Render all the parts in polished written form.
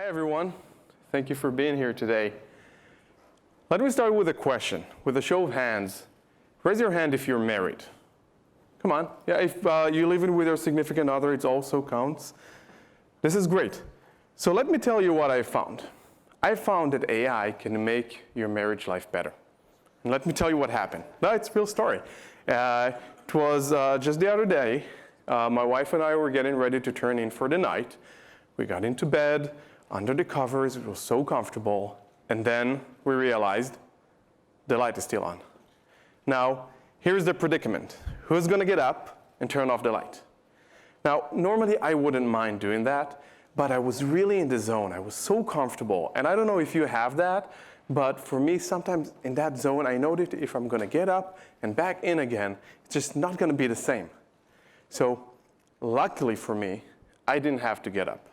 everyone. Thank you for being here today. Let me start with a question, with a show of hands. Raise your hand if you're married. Come on. Yeah, if you're living with your significant other, it also counts. This is great. So let me tell you what I found. I found that AI can make your marriage life better. And let me tell you what happened. No, it's a real story. It was just the other day. My wife and I were getting ready to turn in for the night. We got into bed, under the covers. It was so comfortable. And then we realized the light is still on. Now, here's the predicament. Who's going to get up and turn off the light? Now, normally I wouldn't mind doing that, but I was really in the zone. I was so comfortable. And I don't know if you have that, but for me, sometimes in that zone, I know that if I'm going to get up and back in again, it's just not going to be the same. So luckily for me, I didn't have to get up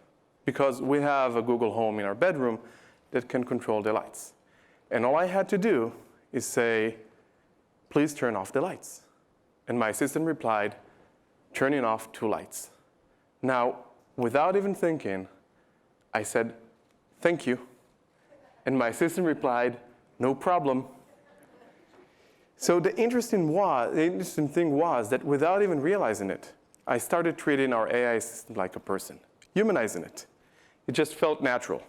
because we have a Google Home in our bedroom that can control the lights. And all I had to do is say, please turn off the lights. And my assistant replied, turning off 2 lights. Now, without even thinking, I said, thank you. And my assistant replied, no problem. So the interesting thing was that without even realizing it, I started treating our AI assistant like a person, humanizing it. It just felt natural.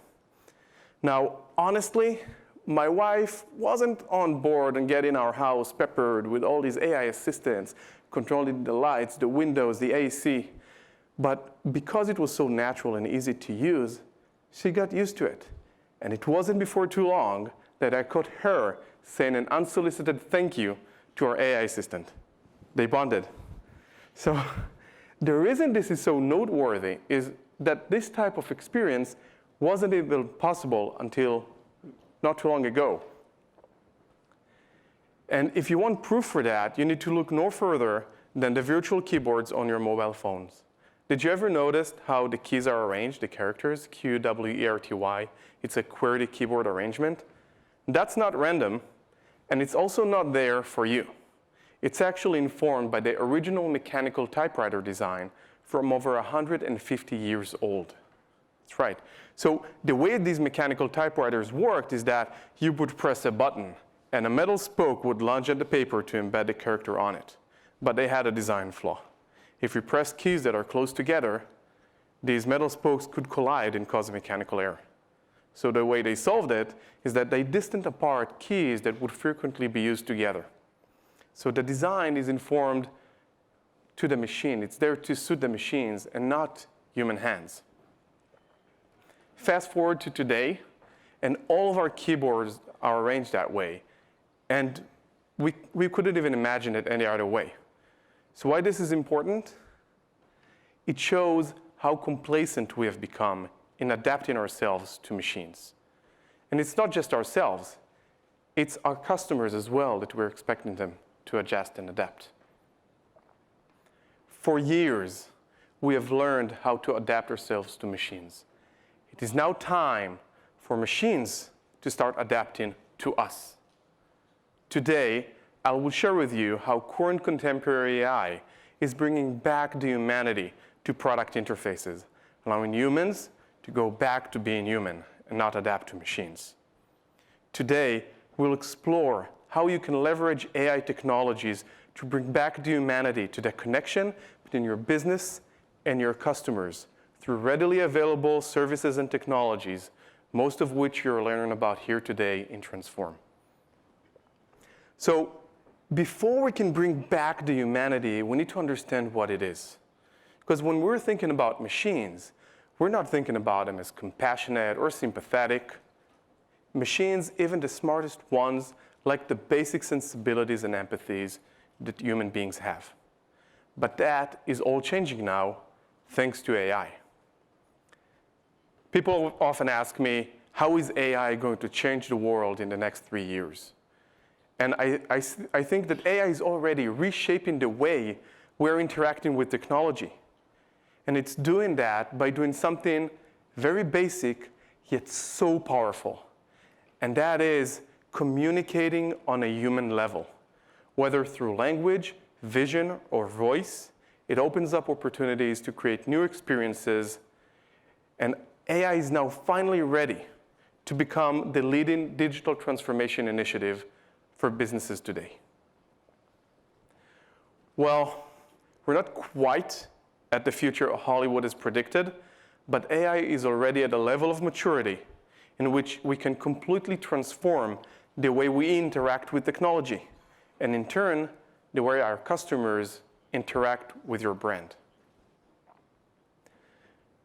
Now, honestly, my wife wasn't on board and getting our house peppered with all these AI assistants, controlling the lights, the windows, the AC. But because it was so natural and easy to use, she got used to it. And it wasn't before too long that I caught her saying an unsolicited thank you to our AI assistant. They bonded. So the reason this is so noteworthy is that this type of experience wasn't even possible until not too long ago. And if you want proof for that, you need to look no further than the virtual keyboards on your mobile phones. Did you ever notice how the keys are arranged, the characters, Q, W, E, R, T, Y? It's a QWERTY keyboard arrangement. That's not random, and it's also not there for you. It's actually informed by the original mechanical typewriter design from over 150 years old. That's right. So the way these mechanical typewriters worked is that you would press a button, and a metal spoke would lunge at the paper to embed the character on it. But they had a design flaw. If you press keys that are close together, these metal spokes could collide and cause a mechanical error. So the way they solved it is that they distanced apart keys that would frequently be used together. So the design is informed to the machine. It's there to suit the machines and not human hands. Fast forward to today, and all of our keyboards are arranged that way. And we couldn't even imagine it any other way. So why this is important? It shows how complacent we have become in adapting ourselves to machines. And it's not just ourselves. It's our customers as well that we're expecting them to adjust and adapt. For years, we have learned how to adapt ourselves to machines. It is now time for machines to start adapting to us. Today, I will share with you how current contemporary AI is bringing back the humanity to product interfaces, allowing humans to go back to being human and not adapt to machines. Today, we'll explore how you can leverage AI technologies to bring back the humanity to the connection between your business and your customers through readily available services and technologies, most of which you're learning about here today in Transform. So before we can bring back the humanity, we need to understand what it is. Because when we're thinking about machines, we're not thinking about them as compassionate or sympathetic. Machines, even the smartest ones, lack the basic sensibilities and empathies that human beings have. But that is all changing now, thanks to AI. People often ask me, how is AI going to change the world in the next 3 years? And I think that AI is already reshaping the way we're interacting with technology. And it's doing that by doing something very basic, yet so powerful. And that is communicating on a human level. Whether through language, vision, or voice, it opens up opportunities to create new experiences. And AI is now finally ready to become the leading digital transformation initiative for businesses today. Well, we're not quite at the future Hollywood has predicted, but AI is already at a level of maturity in which we can completely transform the way we interact with technology, and in turn, the way our customers interact with your brand.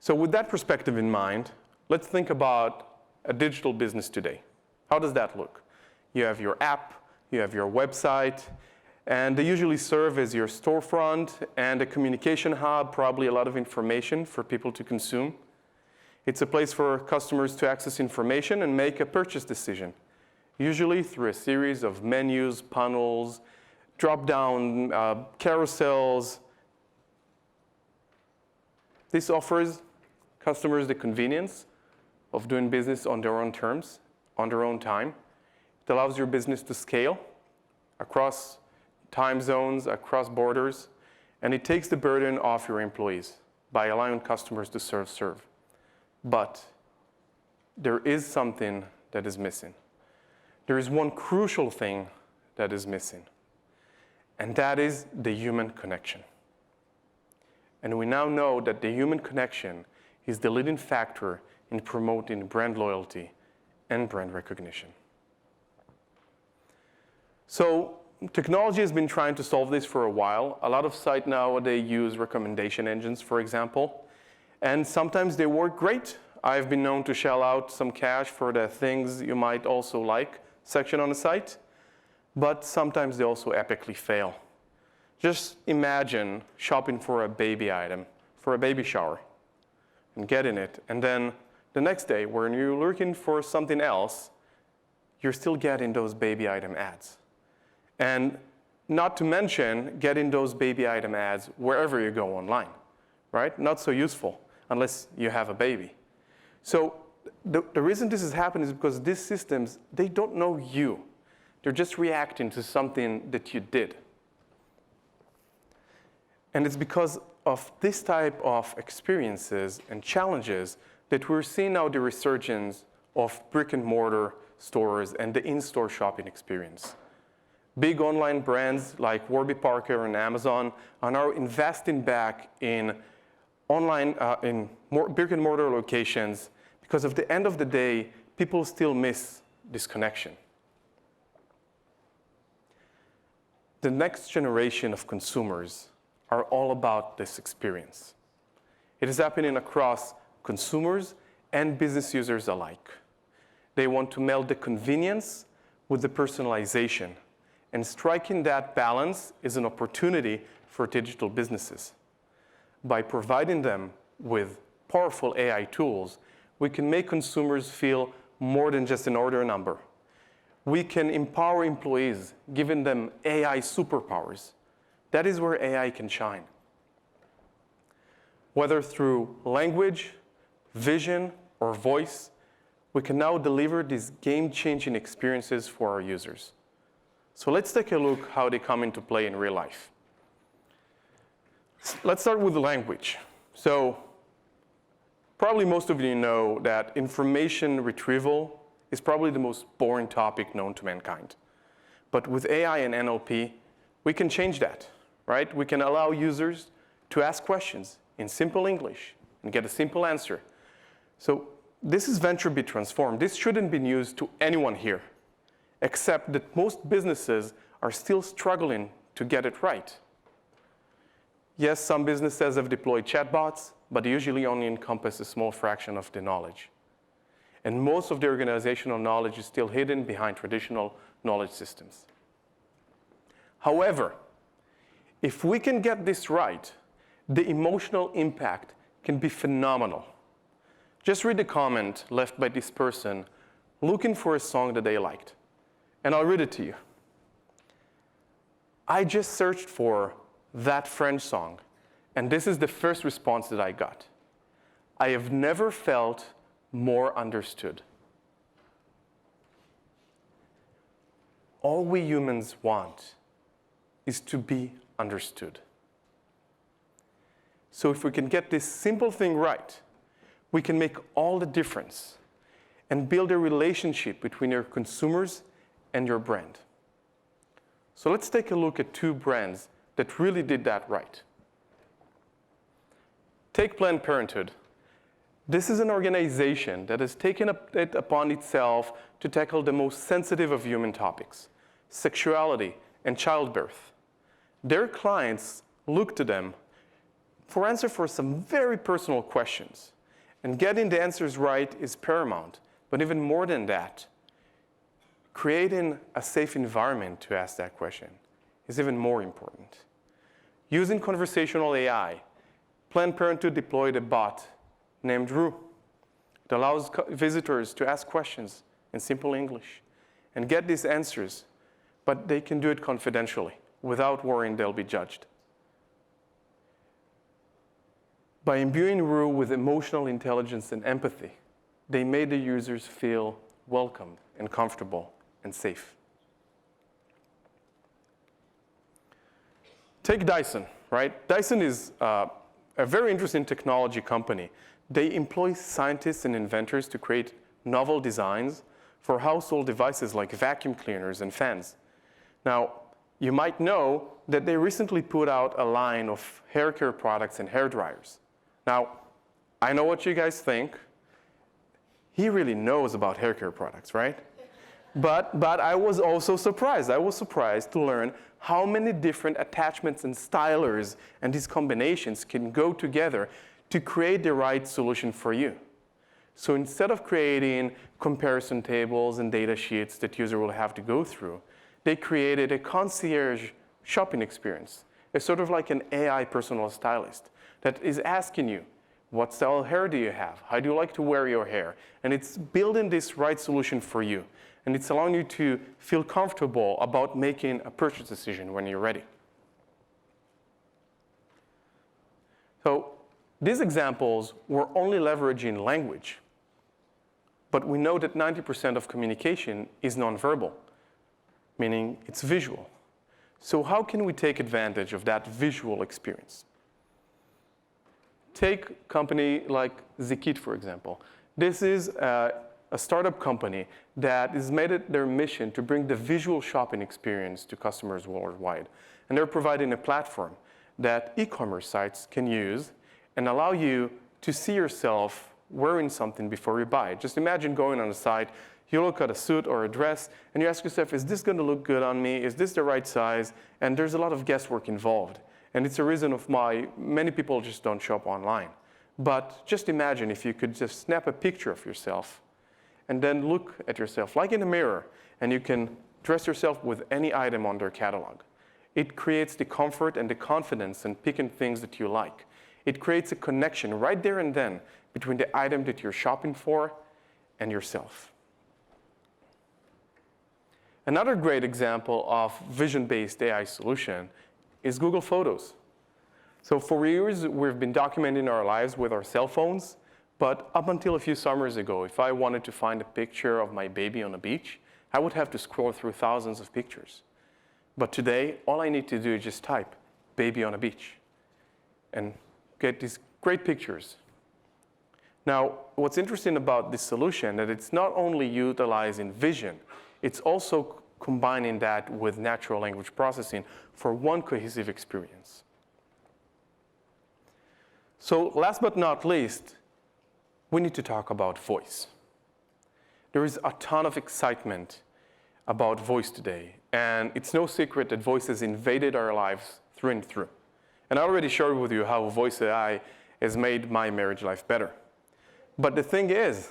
So with that perspective in mind, let's think about a digital business today. How does that look? You have your app, you have your website, and they usually serve as your storefront and a communication hub, probably a lot of information for people to consume. It's a place for customers to access information and make a purchase decision, usually through a series of menus, panels, drop-down carousels. This offers customers the convenience of doing business on their own terms, on their own time. It allows your business to scale across time zones, across borders, and it takes the burden off your employees by allowing customers to serve. But there is something that is missing. There is one crucial thing that is missing, and that is the human connection. And we now know that the human connection is the leading factor in promoting brand loyalty and brand recognition. So technology has been trying to solve this for a while. A lot of sites nowadays use recommendation engines, for example, and sometimes they work great. I've been known to shell out some cash for the things you might also like section on the site, but sometimes they also epically fail. Just imagine shopping for a baby item, for a baby shower, and getting it, and then the next day, when you're looking for something else, you're still getting those baby item ads. And not to mention getting those baby item ads wherever you go online, right? Not so useful unless you have a baby. So the reason this is happening is because these systems, they don't know you. They're just reacting to something that you did. And it's because of this type of experiences and challenges that we're seeing now the resurgence of brick and mortar stores and the in-store shopping experience. Big online brands like Warby Parker and Amazon are now investing back in online, brick and mortar locations because at the end of the day, people still miss this connection. The next generation of consumers are all about this experience. It is happening across consumers and business users alike. They want to meld the convenience with the personalization, and striking that balance is an opportunity for digital businesses. By providing them with powerful AI tools, we can make consumers feel more than just an order number. We can empower employees, giving them AI superpowers. That is where AI can shine. Whether through language, vision, or voice, we can now deliver these game-changing experiences for our users. So let's take a look how they come into play in real life. Let's start with the language. So probably most of you know that information retrieval is probably the most boring topic known to mankind. But with AI and NLP, we can change that, right? We can allow users to ask questions in simple English and get a simple answer. So this is VentureBeat transformed. This shouldn't be news to anyone here, except that most businesses are still struggling to get it right. Yes, some businesses have deployed chatbots, but they usually only encompass a small fraction of the knowledge. And most of the organizational knowledge is still hidden behind traditional knowledge systems. However, if we can get this right, the emotional impact can be phenomenal. Just read the comment left by this person looking for a song that they liked. And I'll read it to you. I just searched for that French song, and this is the first response that I got. I have never felt more understood. All we humans want is to be understood. So if we can get this simple thing right, we can make all the difference and build a relationship between your consumers and your brand. So let's take a look at two brands that really did that right. Take Planned Parenthood. This is an organization that has taken it upon itself to tackle the most sensitive of human topics, sexuality and childbirth. Their clients look to them for answer for some very personal questions. And getting the answers right is paramount. But even more than that, creating a safe environment to ask that question is even more important. Using conversational AI, Planned Parenthood deployed a bot named Rue. It allows visitors to ask questions in simple English and get these answers, but they can do it confidentially without worrying they'll be judged. By imbuing Rue with emotional intelligence and empathy, they made the users feel welcome and comfortable and safe. Take Dyson, right? Dyson is a very interesting technology company. They employ scientists and inventors to create novel designs for household devices like vacuum cleaners and fans. Now, you might know that they recently put out a line of hair care products and hair dryers. Now, I know what you guys think. He really knows about hair care products, right? But I was also surprised. I was surprised to learn how many different attachments and stylers and these combinations can go together to create the right solution for you. So instead of creating comparison tables and data sheets that user will have to go through, they created a concierge shopping experience. It's sort of like an AI personal stylist that is asking you, what style of hair do you have? How do you like to wear your hair? And it's building this right solution for you. And it's allowing you to feel comfortable about making a purchase decision when you're ready. So these examples were only leveraging language. But we know that 90% of communication is nonverbal, meaning it's visual. So how can we take advantage of that visual experience? Take a company like Zikit, for example. This is a startup company that has made it their mission to bring the visual shopping experience to customers worldwide. And they're providing a platform that e-commerce sites can use and allow you to see yourself wearing something before you buy it. Just imagine going on a site, you look at a suit or a dress, and you ask yourself, is this going to look good on me? Is this the right size? And there's a lot of guesswork involved. And it's a reason of why many people just don't shop online. But just imagine if you could just snap a picture of yourself and then look at yourself like in a mirror, and you can dress yourself with any item on their catalog. It creates the comfort and the confidence in picking things that you like. It creates a connection right there and then between the item that you're shopping for and yourself. Another great example of vision-based AI solution is Google Photos. So for years, we've been documenting our lives with our cell phones, but up until a few summers ago, if I wanted to find a picture of my baby on a beach, I would have to scroll through thousands of pictures. But today, all I need to do is just type baby on a beach and get these great pictures. Now, what's interesting about this solution is that it's not only utilizing vision, it's also combining that with natural language processing for one cohesive experience. So last but not least, we need to talk about voice. There is a ton of excitement about voice today, and it's no secret that voice has invaded our lives through and through. And I already shared with you how voice AI has made my marriage life better. But the thing is,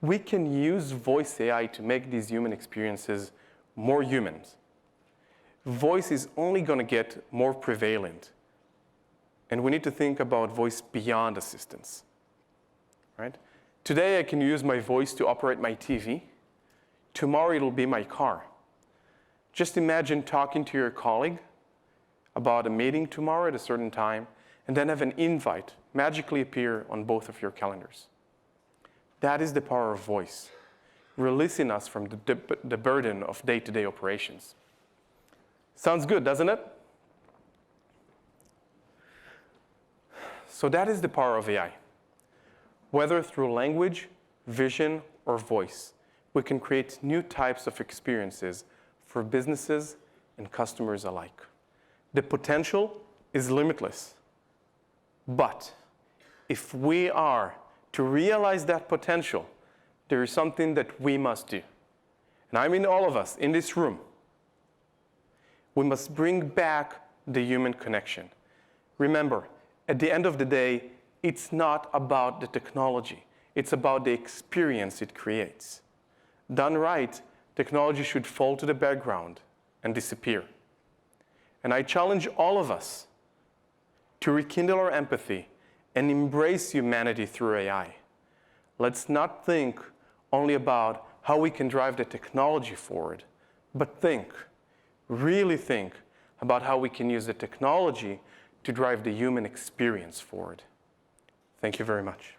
we can use voice AI to make these human experiences more human. Voice is only going to get more prevalent. And we need to think about voice beyond assistance. Right? Today, I can use my voice to operate my TV. Tomorrow, it'll be my car. Just imagine talking to your colleague about a meeting tomorrow at a certain time, and then have an invite magically appear on both of your calendars. That is the power of voice, releasing us from the burden of day-to-day operations. Sounds good, doesn't it? So that is the power of AI. Whether through language, vision, or voice, we can create new types of experiences for businesses and customers alike. The potential is limitless. But if we are to realize that potential, there is something that we must do. And I mean all of us in this room. We must bring back the human connection. Remember, at the end of the day, it's not about the technology. It's about the experience it creates. Done right, technology should fall to the background and disappear. And I challenge all of us to rekindle our empathy and embrace humanity through AI. Let's not think only about how we can drive the technology forward, but really think about how we can use the technology to drive the human experience forward. Thank you very much.